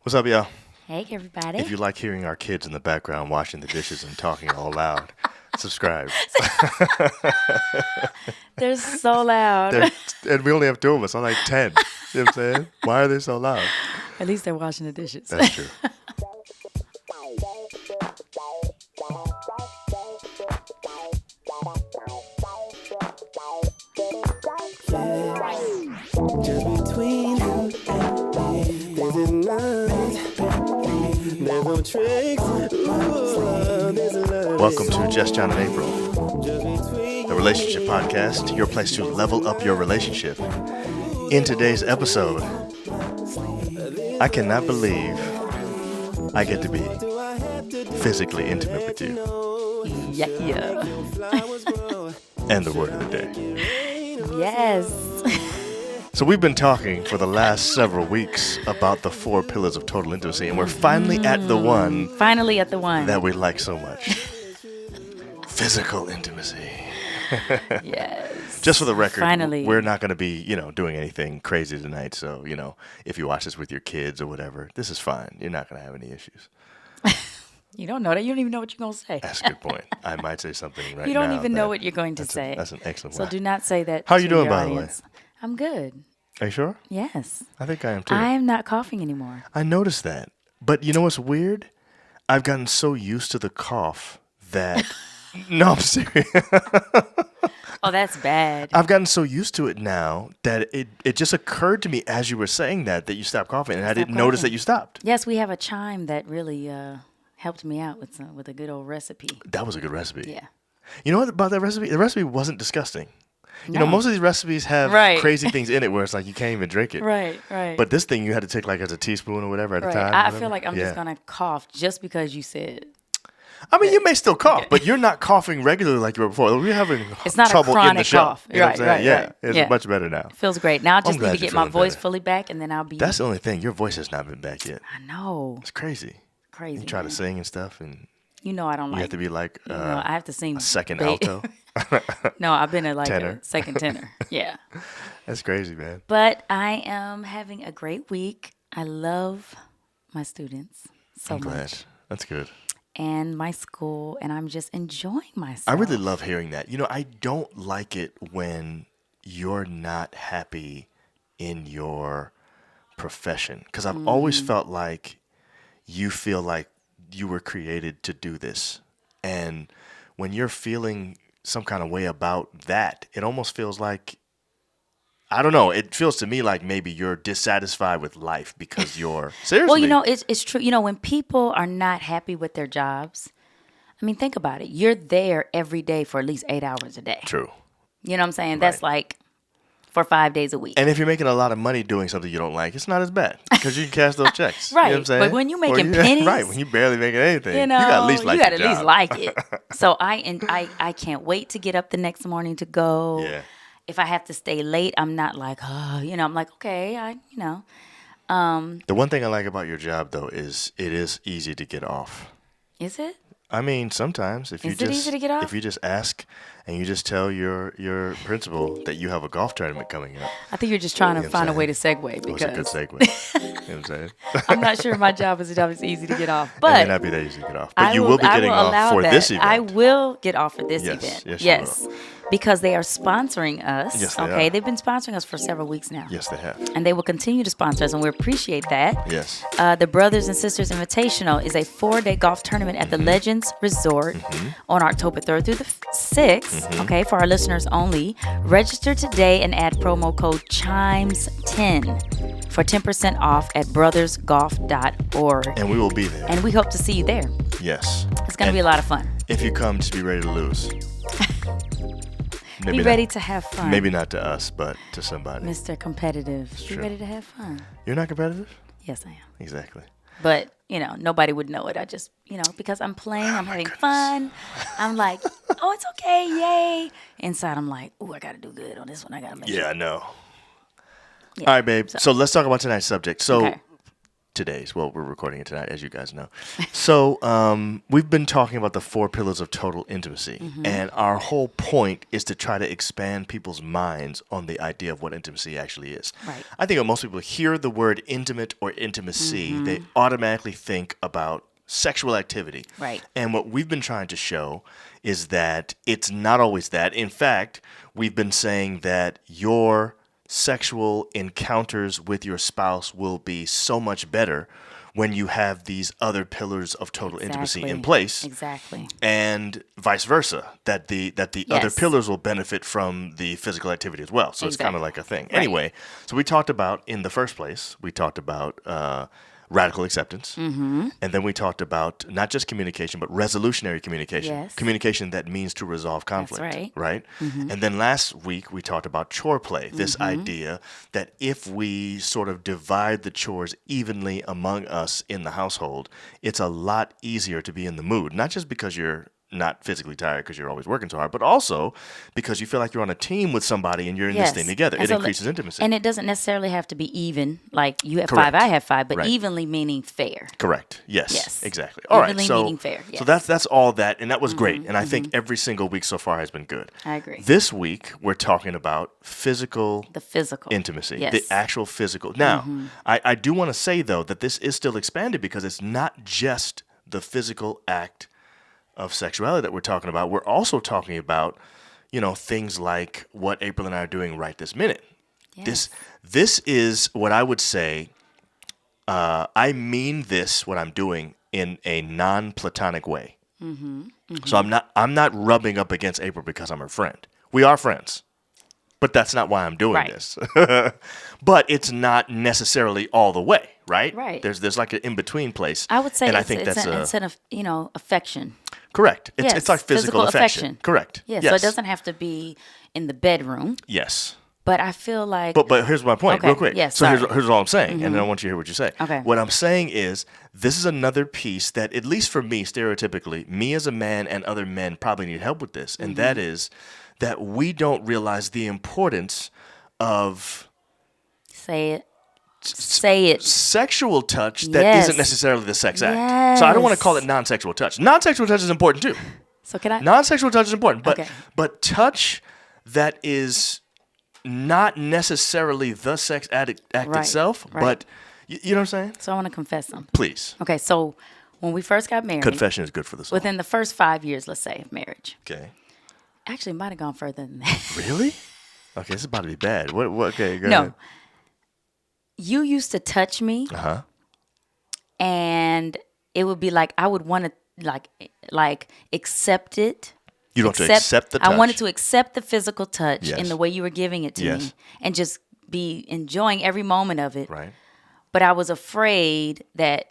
What's up, y'all? Hey, everybody. If you like hearing our kids in the background washing the dishes and talking all loud, subscribe. They're so loud. And we only have two of us. I'm like 10. You know what I'm saying? Why are they so loud? At least they're washing the dishes. That's true. Just between you and me, there's a night, there's no tricks, ooh, there's a love. Welcome to Just John and April, the relationship podcast, your place to level up your relationship. In today's episode, I cannot believe I get to be physically intimate with you. Yeah. And the word of the day. Yes. So we've been talking for the last several weeks about the 4 pillars of total intimacy, and we're finally at the one Finally at the one. that we like so much. Physical intimacy. Yes. Just for the record, Finally. we're not going to be, doing anything crazy tonight. So, if you watch this with your kids or whatever, this is fine. You're not going to have any issues. You don't know that. You don't even know what you're going to say. That's a good point. I might say something right now. You don't even know that- what you're going to that's say. That's an excellent So one. do not say that How to you doing, your by the way? audience. I'm good. Are you sure? Yes. I think I am too. I am not coughing anymore. I noticed that. But you know what's weird? I've gotten so used to the cough that... No, I'm serious. Oh, that's bad. I've gotten so used to it now that it just occurred to me as you were saying that you stopped coughing, and I didn't notice coughing. that you stopped. Yes, we have a chime that really helped me out with a good old recipe. That was a good recipe. Yeah. You know what about that recipe? The recipe wasn't disgusting. You know, No. most of these recipes have Right. crazy things in it where it's like you can't even drink it. Right. But this thing you had to take like as a teaspoon or whatever at a Right. time. I whatever. feel like I'm Yeah. just going to cough just because you said I mean, you may still cough, but you're not coughing regularly like you were before. We're having It's not a trouble in the chronic show. cough. You know what I'm Right, saying? Yeah, right. it's Yeah. much better now. feels great. Now I just glad need to you're get my feeling voice better. fully back, and then I'll be. That's the only thing. Your voice has not been back yet. I know. It's crazy. Crazy. You try to man. sing and stuff, and You know I don't you like. have to be like I have to sing a second ba- alto. No, I've been like Tenor. a second tenor. Yeah. That's crazy, man. But I am having a great week. I love my students so I'm glad. much, That's good. and my school, and I'm just enjoying myself. I really love hearing that. I don't like it when you're not happy in your profession because I've always felt like you feel like you were created to do this. And when you're feeling some kind of way about that, it almost feels like, I don't know, it feels to me like maybe you're dissatisfied with life because you're, seriously. Well, it's true. When people are not happy with their jobs, I mean, think about it. You're there every day for at least 8 hours a day. True. You know what I'm saying? That's like for 5 days a week. And if you're making a lot of money doing something you don't like, it's not as bad because you can cash those checks. Right. You know what I'm saying? But when you're Or making pennies- right, when you're barely making anything, you got to at least like you gotta your at least job. like it. So I can't wait to get up the next morning to go. Yeah. If I have to stay late, I'm not like, I'm like, okay, The one thing I like about your job, though, is it is easy to get off. is it? I mean, sometimes if you Is it just easy to get off? if you just ask and you just tell your principal that you have a golf tournament coming up, I think you're just trying to what I'm find a saying? way to segue it was a good because segue. You know what I'm saying? I'm not sure my job is easy to get off. It may But not be that easy to get off, but I you will be I getting will off allow for that. this event. I will get off for this Yes, event. yes, you will. Because they are sponsoring us. Yes, they okay, are. they've been sponsoring us for several weeks now. Yes, they have. And they will continue to sponsor us, and we appreciate that. Yes. The Brothers and Sisters Invitational is a 4-day golf tournament at the Legends Resort on October 3rd through the 6th. Okay, for our listeners only. Register today and add promo code CHIMES10 for 10% off at brothersgolf.org. And we will be there. And we hope to see you there. Yes. It's going to be a lot of fun. If you come, just be ready to lose. Maybe Be not- ready to have fun. Maybe not to us, but to somebody. Mr. Competitive. Be true. ready to have fun. You're not competitive? Yes, I am. Exactly. But, nobody would know it. I just, because I'm playing, I'm having fun. I'm like, oh, it's okay, yay. Inside, I'm like, oh, I got to do good on this one. I got to make Yeah, sure. I know. Yeah. All right, babe. So let's talk about tonight's subject. So Okay. today's. Well, we're recording it tonight, as you guys know. So we've been talking about the 4 pillars of total intimacy. And our whole point is to try to expand people's minds on the idea of what intimacy actually is. Right. I think when most people hear the word intimate or intimacy, they automatically think about sexual activity. Right. And what we've been trying to show is that it's not always that. In fact, we've been saying that your sexual encounters with your spouse will be so much better when you have these other pillars of total intimacy in place. Exactly. And vice versa, that the other Yes. pillars will benefit from the physical activity as well. So it's kind of Exactly. like a thing. Right. Anyway, so we talked about, in the first place, we talked about radical acceptance. And then we talked about not just communication, but resolutionary communication. Yes. Communication that means to resolve conflict. right. Right? And then last week, we talked about chore play, this idea that if we sort of divide the chores evenly among us in the household, it's a lot easier to be in the mood, not just because you're not physically tired because you're always working so hard, but also because you feel like you're on a team with somebody and you're in this thing together. And It so increases intimacy. And it doesn't necessarily have to be even, like you have Correct. 5, I have 5, but Right. evenly meaning fair. Correct. Yes. Yes. Exactly. All right. Evenly So, meaning fair, so yes. that's all that, and that was great. And I think every single week so far has been good. I agree. This week we're talking about physical The physical intimacy, Yes. the actual physical. Now, I do want to say though that this is still expanded because it's not just the physical act of sexuality that we're talking about. We're also talking about, things like what April and I are doing right this minute. Yes. This is what I would say. I mean this, what I'm doing, in a non-platonic way. So I'm not rubbing up against April because I'm her friend. We are friends, but that's not why I'm doing Right. this. But it's not necessarily all the way, right? Right. There's like an in between place. I would say and it's, I think it's, that's an, it's an affection. correct. It's Yes, it's like physical affection. Correct. Yes. Yes. So it doesn't have to be in the bedroom, Yes. but I feel like But here's my point, Okay, real quick. yes, so here's sorry. here's all I'm saying, and then I want you to hear what you say. Okay. What I'm saying is, this is another piece that, at least for me, stereotypically, me as a man and other men probably need help with this, and that is that we don't realize the importance of say it. sexual touch that Yes. isn't necessarily the sex act. So I don't want to Yes. call it non-sexual touch. Non-sexual touch is important too. So can I? Non-sexual touch is important, but Okay. but touch that is not necessarily the sex act Right, itself, right. but you know what I'm saying? So I want to confess something. Please. Okay, so when we first got married, Confession is good for the soul. within the first 5 years, let's say, of marriage, Okay. actually, it might have gone further than that. Really? Okay, this is about to be bad. What okay, go No, ahead. you used to touch me, Uh-huh. and it would be like I would want to like accept it. You don't have to accept the touch. I wanted to accept the physical touch Yes. in the way you were giving it to Yes. me, and just be enjoying every moment of it. Right. But I was afraid that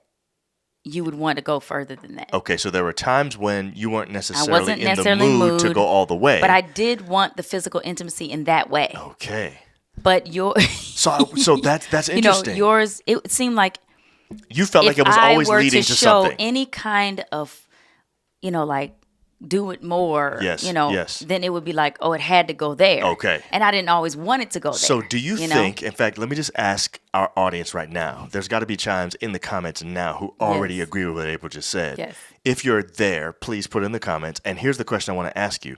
you would want to go further than that. Okay, so there were times when you weren't necessarily wasn't in necessarily the mood to mood, go all the way. But I did want the physical intimacy in that way. Okay. But your, So that's you know, interesting. yours, it seemed like You felt like if it was I always were leading to to show something. any kind of, like do it more, Yes, yes. then it would be like, oh, it had to go there. Okay. And I didn't always want it to go there. So do you know? think, in fact, let me just ask our audience right now. There's got to be chimes in the comments now who already Yes. agree with what April just said. Yes. If you're there, please put in the comments. And here's the question I want to ask you.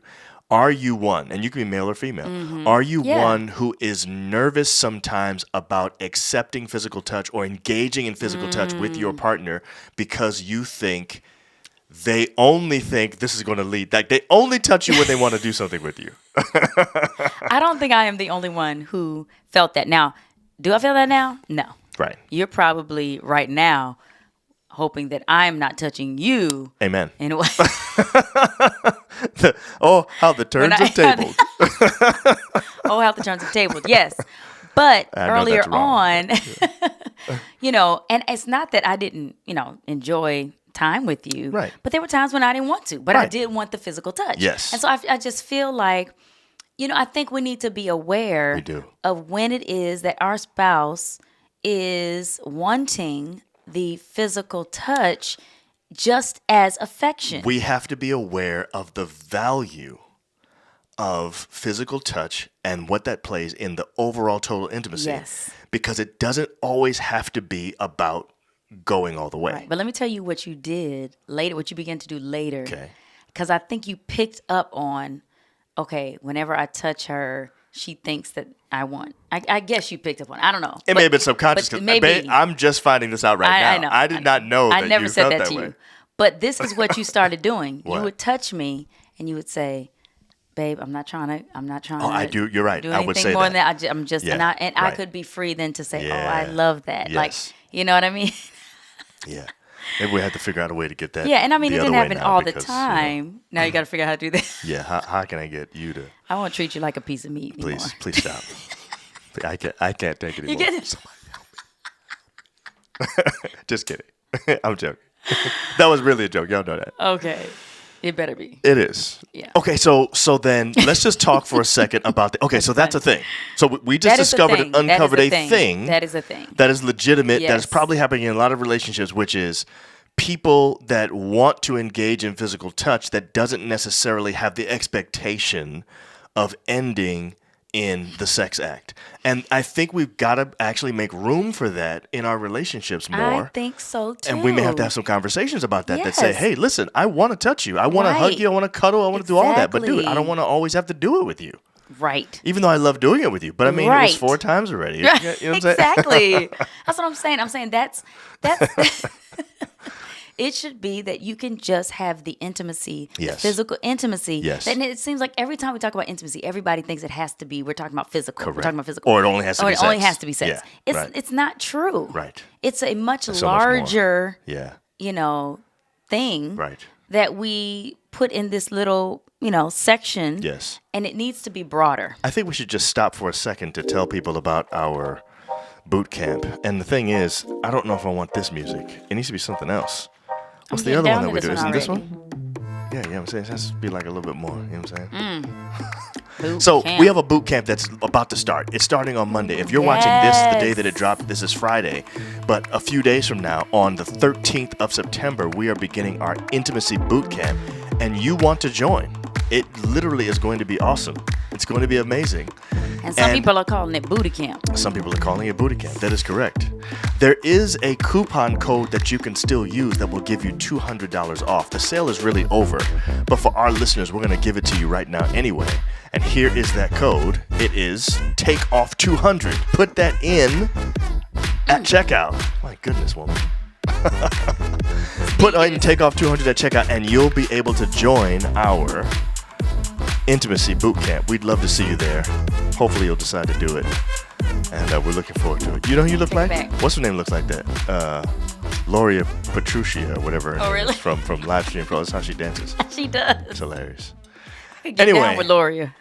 Are you one, and you can be male or female, are you Yeah. one who is nervous sometimes about accepting physical touch or engaging in physical touch with your partner because you think they only think this is going to lead, like they only touch you when they want to do something with you? I don't think I am the only one who felt that. Now, do I feel that now? No. Right. You're probably right now hoping that I'm not touching you Amen. in a way. Oh, how the turns When have tabled. Oh, how the turns have tabled. Yes. But I know earlier that's wrong. on, and it's not that I didn't, enjoy time with you. Right. But there were times when I didn't want to, but I Right. did want the physical touch. Yes. And so I just feel like, I think we need to be aware We do. of when it is that our spouse is wanting the physical touch just as affection. We have to be aware of the value of physical touch and what that plays in the overall total intimacy. Yes. Because it doesn't always have to be about going all the way. Right. But let me tell you what you did later, what you began to do later. Okay. Because I think you picked up on, okay, whenever I touch her, she thinks that I want. I guess you picked up on. I don't know. It may have been subconscious. but 'Cause, maybe. babe, I'm just finding this out right now. I know. I did not know that I never you said felt that to way. you. But this is what you started doing. What? You would touch me and you would say, "Babe, I'm not trying to. Oh, I do. You're right. Do I would anything say more that. than that. I'm just Yeah, and I right. could be free then to say, "Oh, Yeah. I love that." Like, Yes. you know what I mean? Yeah. Maybe we had to figure out a way to get that. Yeah, and I mean the it other didn't way happen now all the because, time. Now you got to figure out how to do that. Yeah. How can I get you to I won't treat you like a piece of meat anymore. please stop? I can't take it You anymore. get it? Just kidding. I'm joking. That was really a joke. Y'all know that. Okay, it better be. It is. Yeah. Okay, so then let's just talk for a second about the. Okay, so that's a thing. So we just That is a discovered thing. and uncovered That is a thing. That is a thing. That is legitimate. That is Yes. probably happening in a lot of relationships, which is people that want to engage in physical touch that doesn't necessarily have the expectation of ending in the sex act. And I think we've got to actually make room for that in our relationships more. I think so too. And we may have to have some conversations about that say, Yes. hey, listen, I want to touch you. I want to hug Right. you. I want to cuddle. I want to do all that. But dude, I Exactly. don't want to always have to do it with you. Right. Even though I love doing it with you. But I mean, it was Right. 4 times already. You know what I'm saying? Exactly. That's what I'm saying. I'm saying that's it should be that you can just have the intimacy, the Yes. physical intimacy. Yes. And it seems like every time we talk about intimacy, everybody thinks it has to be, we're talking about physical. We're Correct. talking about physical. Or it only has to Or be it only sex. has to be sex. Yeah, It's not true. Right. It's a much so much more. larger, Yeah. thing Right. that we put in this little, section. Yes. And it needs to be broader. I think we should just stop for a second to tell people about our boot camp. And the thing is, I don't know if I want this music. It needs to be something else. What's the getting other down one that to we this do? one Isn't this already. one? Yeah, I'm saying it has to be like a little bit more. You know what I'm saying? Boot So camp. we have a boot camp that's about to start. It's starting on Monday. If you're watching this the day that it dropped, this is Friday. But a few days from now, on the 13th of September, we are beginning our intimacy boot camp. And you want to join. It literally is going to be awesome. It's going to be amazing. And some people are calling it booty camp. Some people are calling it booty camp. That is correct. There is a coupon code that you can still use that will give you $200 off. The sale is really over, but for our listeners, we're going to give it to you right now anyway. And here is that code. It is TakeOff200. Put that in at checkout. My goodness, woman. Put in TakeOff200 at checkout, and you'll be able to join our intimacy boot camp. We'd love to see you there. Hopefully you'll decide to do it. And we're looking forward to it. You know who you look Take it like? back. What's her name looks like that? Loria Petruccia or whatever. her Oh, name really? is from Livestream Pro. That's how she dances. She does. It's hilarious. Get Anyway. down with Loria.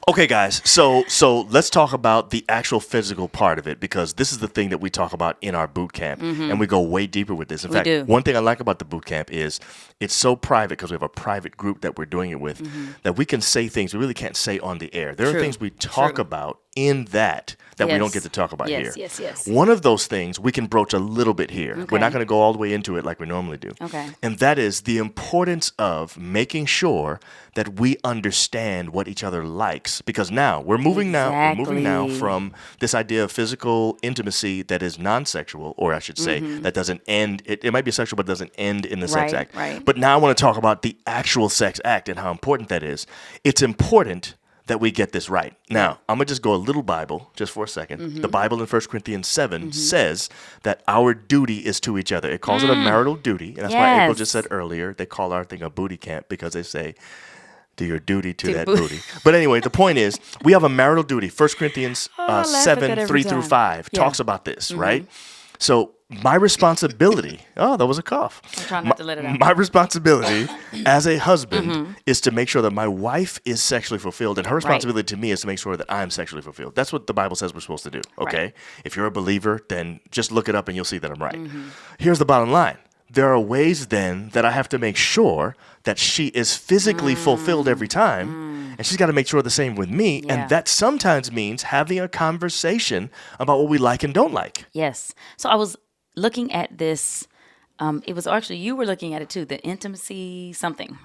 Okay, guys. So let's talk about the actual physical part of it, because this is the thing that we talk about in our boot camp, and we go way deeper with this. In fact, do. one thing I like about the boot camp is it's so private because we have a private group that we're doing it with that we can say things we really can't say on the air. There are True. things we talk True. about in that we don't Yes. get to talk about Yes, here. yes, yes. One of those things we can broach a little bit here. We're Okay. not going to go all the way into it like we normally do. Okay. And that is the importance of making sure that we understand what each other likes, because now we're moving now Exactly. from this idea of physical intimacy that is non-sexual, or I should say that doesn't end. It might be sexual, but doesn't end in the sex Right, act. right. But now I want to talk about the actual sex act and how important that is. It's important that we get this right. Now, I'm going to just go a little Bible just for a second. The Bible in 1 Corinthians 7 says that our duty is to each other. It calls it a marital duty. And that's why April just Yes. said earlier, they call our thing a booty camp, because they say, do your duty to To that booty. booty. But anyway, the point is, we have a marital duty. 1 Corinthians I laugh at 7, that 3 every through time. 5 Yeah. talks about this, right? So my responsibility, oh, that was a cough. I'm trying not to let it out. My responsibility as a husband is to make sure that my wife is sexually fulfilled, and her responsibility to me is to make sure that I'm sexually fulfilled. That's what the Bible says we're supposed to do, okay? Right. If you're a believer, then just look it up and you'll see that I'm right. Here's the bottom line. There are ways then that I have to make sure that she is physically fulfilled every time, and she's got to make sure the same with me, Yeah. and that sometimes means having a conversation about what we like and don't like. Yes. So I was looking at this. It was actually you were looking at it too. The intimacy something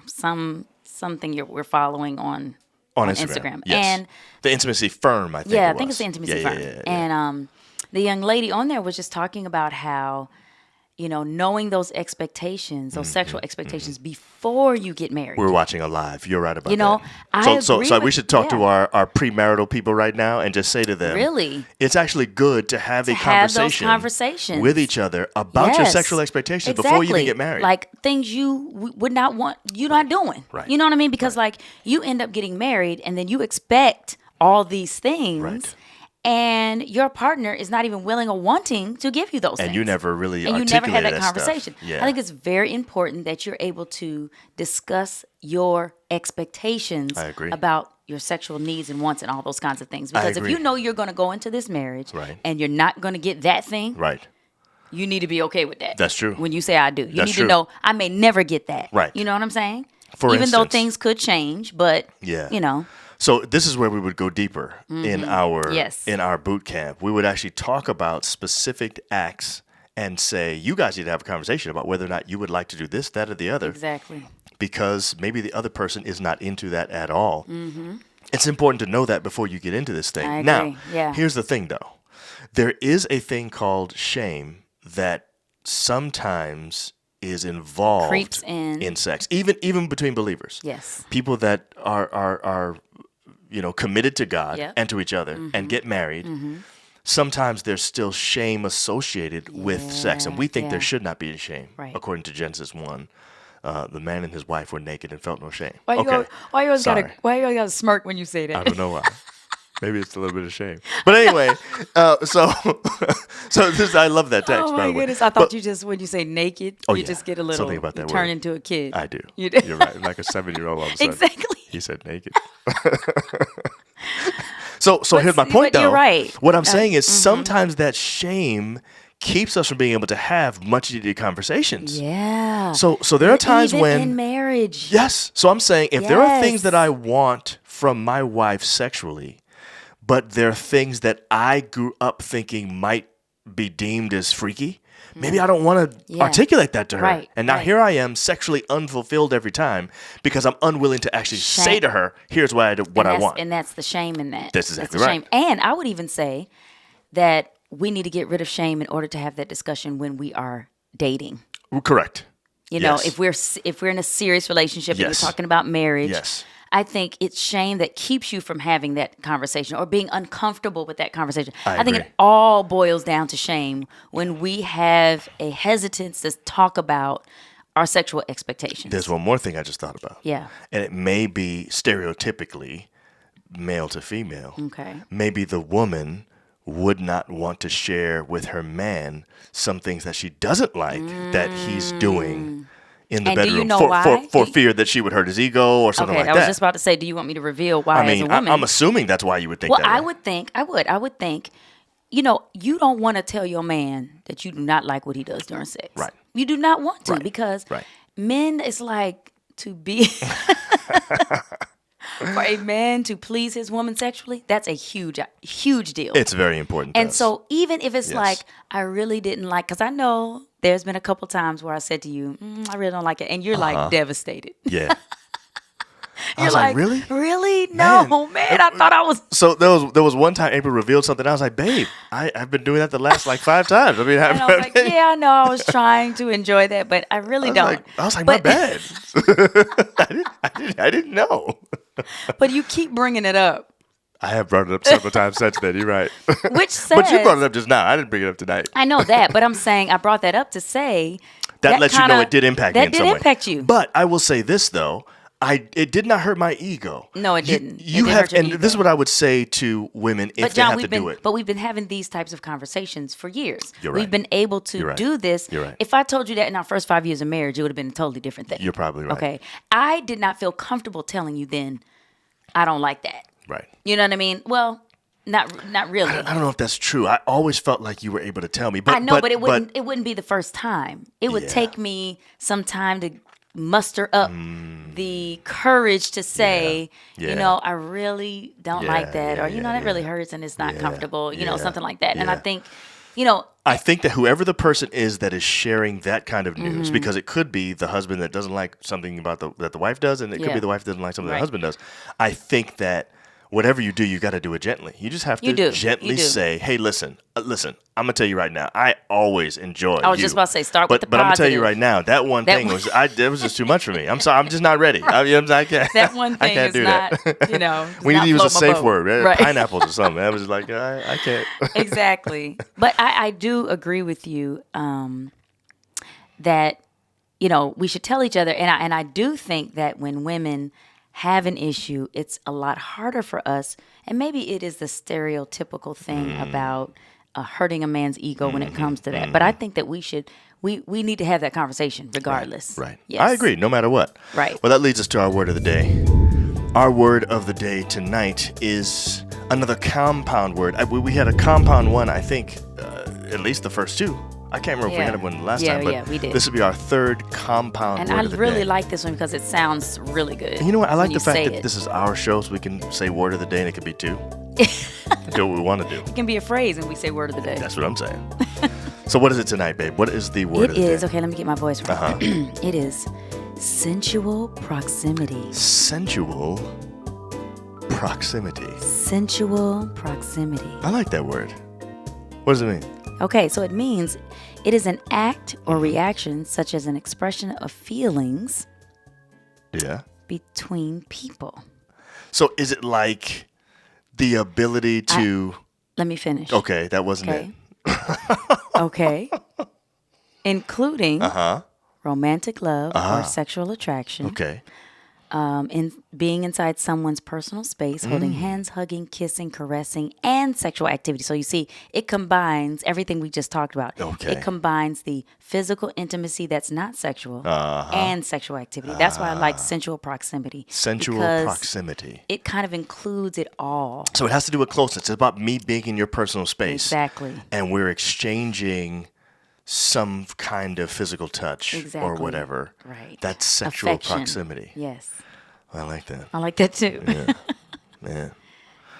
we're following on Instagram. Yes. And the intimacy firm, I think. yeah, it I think was. it's the intimacy Yeah, firm. yeah. And the young lady on there was just talking about how knowing those expectations, those sexual expectations before you get married. We're watching a live. You're right about You know, that. I So agree we with- should talk to yeah. our premarital people right now and just say to them, Really? it's actually good to have a have those conversation conversations. with each other about your Yes. sexual expectations before you even Exactly. get married. Like things you would not want, you're not doing. Right. You know what I mean? Because like you end up getting married and then you expect all these things. Right. And your partner is not even willing or wanting to give you those things. And you never really and you never had articulated that that stuff. conversation. Yeah. I think it's very important that you're able to discuss your expectations I agree. about your sexual needs and wants and all those kinds of things. Because if agree. you know you're going to go into this marriage Right. and you're not going to get that thing, Right. you need to be okay with that. That's true. When you say I do, you That's need true. to know I may never get that. Right. You know what I'm saying? For Even though instance- things could change, but Yeah. So this is where we would go deeper in our Mm-hmm. Yes. in our boot camp. We would actually talk about specific acts and say, you guys need to have a conversation about whether or not you would like to do this, that, or the other, exactly. because maybe the other person is not into that at all. It's important to know that before you get into this thing. I agree. Now, Yeah. here's the thing, though. There is a thing called shame that sometimes is involved Creeps in. sex, even between believers. Yes. People that are committed to God Yep. and to each other and get married. Sometimes there's still shame associated with sex, and we think there yeah. should not be a shame. Right. According to Genesis 1, the man and his wife were naked and felt no shame. Why you always Sorry. gotta smirk when you say that? I don't know why. Maybe it's a little bit of shame. But anyway, so this, I love that text, Oh by my the way. goodness! I thought But you just when you say naked, Oh, you yeah. just get a little Something about that you turn word. into a kid. I do. You do. You're right. Like a 7-year-old all of a sudden. Exactly. He said naked. So here's my point, but though. you're right. What I'm saying is sometimes that shame keeps us from being able to have much needed conversations. Yeah. So there are times Even when in marriage. yes. So I'm saying if there are things Yes. that I want from my wife sexually, but there are things that I grew up thinking might be deemed as freaky, maybe I don't want to Yeah. articulate that to her. Right, And now right. here I am sexually unfulfilled every time because I'm unwilling to actually say Shame. to her, here's what I want. And that's the shame in that. That's the exactly right. shame. And I would even say that we need to get rid of shame in order to have that discussion when we are dating. Correct. You know, Yes. if we're in a serious relationship and Yes. you're talking about marriage, Yes. I think it's shame that keeps you from having that conversation or being uncomfortable with that conversation. I think agree. it all boils down to shame when we have a hesitance to talk about our sexual expectations. There's one more thing I just thought about. Yeah. And it may be stereotypically male to female. Okay. Maybe the woman would not want to share with her man some things that she doesn't like that he's doing in the And do bedroom you know for why? for fear that she would hurt his ego or something Okay, like I was that. just about to say, do you want me to reveal why I mean, as a woman? I'm assuming that's why you would think Well, that. I way. would think, I would think, you don't want to tell your man that you do not like what he does during sex. Right. You do not want to Right. because Right. men is like to be for a man to please his woman sexually, that's a huge deal. It's very important. to And us. so even if it's Yes. like, I really didn't like, because I know there's been a couple times where I said to you, I really don't like it. And you're like devastated. yeah. I You're was like, really? Really? No, man. I thought I was. So there was one time April revealed something. I was like, babe, I've been doing that the last like 5 times. I mean, And I was like, yeah, I know. I was trying to enjoy that, but I really don't. I was like, But- my bad. I didn't know. But you keep bringing it up, I have brought it up several times since then. You're right. which says. But you brought it up just now. I didn't bring it up tonight. I know that, but I'm saying I brought that up to say That lets you know kinda- it did impact me in That some did way. impact you. But I will say this though. It did not hurt my ego. No, it didn't. It You didn't have, hurt your and ego. this is what I would say to women if But they John, have to do it. we've been having these types of conversations for years. You're We've right. been able to You're right. do this. You're right. If I told you that in our first 5 years of marriage, it would have been a totally different thing. You're probably right. Okay. I did not feel comfortable telling you then, I don't like that. Right. You know what I mean? Well, not really. I don't know if that's true. I always felt like you were able to tell me. But I know, but it wouldn't be the first time. It would Yeah. take me some time to muster up the courage to say, Yeah. I really don't Yeah, like that, or yeah, that yeah. really hurts and it's not comfortable, yeah, something like that. And I yeah. think, I think that whoever the person is that is sharing that kind of news, Mm-hmm. because it could be the husband that doesn't like something about that the wife does, and it could Yeah. be the wife that doesn't like something Right. the husband does. I think that whatever you do, you got to do it gently. You just have You to do. gently You do. say, "Hey, listen. I'm gonna tell you right now. I always enjoy." I was just about to say, start with the But I'm gonna tell you positive. right now, that one That thing one- that was just too much for me. I'm sorry. I'm just not ready. I can't. That one I thing can't is do not, that. you know, does We need not to use a float my safe boat. word, right? Right. Pineapples or something. I was like, I can't. Exactly. But I do agree with you that, you know, we should tell each other. And I do think that when women have an issue, it's a lot harder for us. And maybe it is the stereotypical thing about hurting a man's ego when it comes to that. But I think that we need to have that conversation regardless. Right. Yes. I agree, no matter what. Right. Well, that leads us to our word of the day. Our word of the day tonight is another compound word. We had a compound one, I think, at least the first two. I can't remember if we Yeah. had one last Yeah, time, but yeah, we did. this will be our third compound And word I of the really day. like this one because it sounds really good. And you know what? I like when the you fact say that it. this is our show, so we can say word of the day and it could be two. Do what we want to do. It can be a phrase and we say word of the day. That's what I'm saying. So what is it tonight, babe? What is the word It of the is, day? okay, let me get my voice right. Uh-huh. It is sensual proximity. Sensual proximity. Sensual proximity. I like that word. What does it mean? Okay, so it means it is an act or reaction such as an expression of feelings Yeah. between people. So is it like the ability to... Let me finish. Okay, that wasn't Okay. it. Okay. Including Uh-huh. romantic love or sexual attraction. Okay. In being inside someone's personal space, holding hands, hugging, kissing, caressing, and sexual activity. So you see, it combines everything we just talked about. Okay. It combines the physical intimacy that's not sexual and sexual activity. That's why I like sensual proximity. Sensual because proximity. It kind of includes it all. So it has to do with closeness. It's about me being in your personal space. Exactly. And we're exchanging some kind of physical touch or Exactly. whatever. Right. That's sexual Affection. proximity. Yes. I like that. I like that too. Man.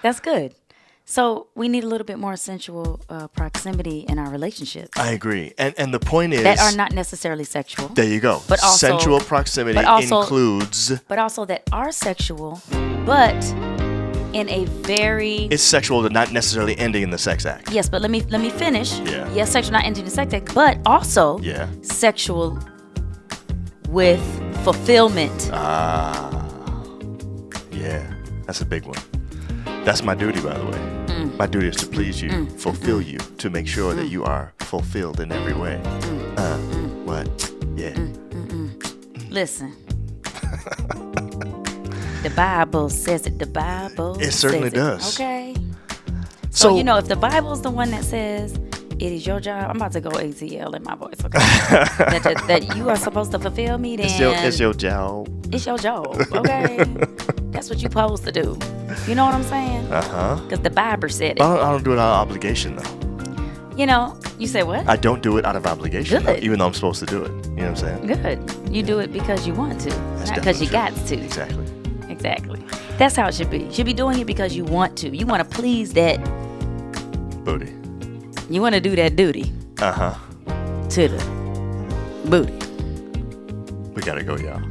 That's good. So we need a little bit more sensual proximity in our relationships I agree. And the point is... that are not necessarily sexual. There you go. But also- sensual proximity but also- includes... but also that are sexual, but in a very It's sexual, but not necessarily ending in the sex act. yes. But let me finish. Yeah. Yes, sexual, not ending the sex act, but also Yeah. sexual with fulfillment. Yeah. That's a big one. That's my duty, by the way. My duty is to please you, fulfill you, to make sure that you are fulfilled in every way. What? Yeah. Listen. The Bible says it. The Bible It certainly says does. Okay. So, So, you know, if the Bible's the one that says it is your job, I'm about to go ATL in my voice, okay? that you are supposed to fulfill me, then it's your job. it's your job, okay? That's what you're supposed to do. You know what I'm saying? Uh-huh. Because the Bible said But it. I don't do it out of obligation, though. You know, you say what? I don't do it out of obligation, though, Good. even though I'm supposed to do it. You know what I'm saying? Good. You do it because you want to, That's not because you definitely got true. to. Exactly. Exactly. That's how it should be. You should be doing it because you want to. You want to please that. Booty. You want to do that duty Uh-huh. to the booty. We gotta go, y'all.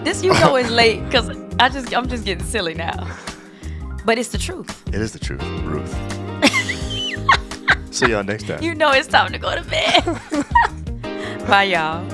This you know is late because I'm just getting silly now. But it's the truth. It is the truth, Ruth. See y'all next time. You know it's time to go to bed. Bye, y'all.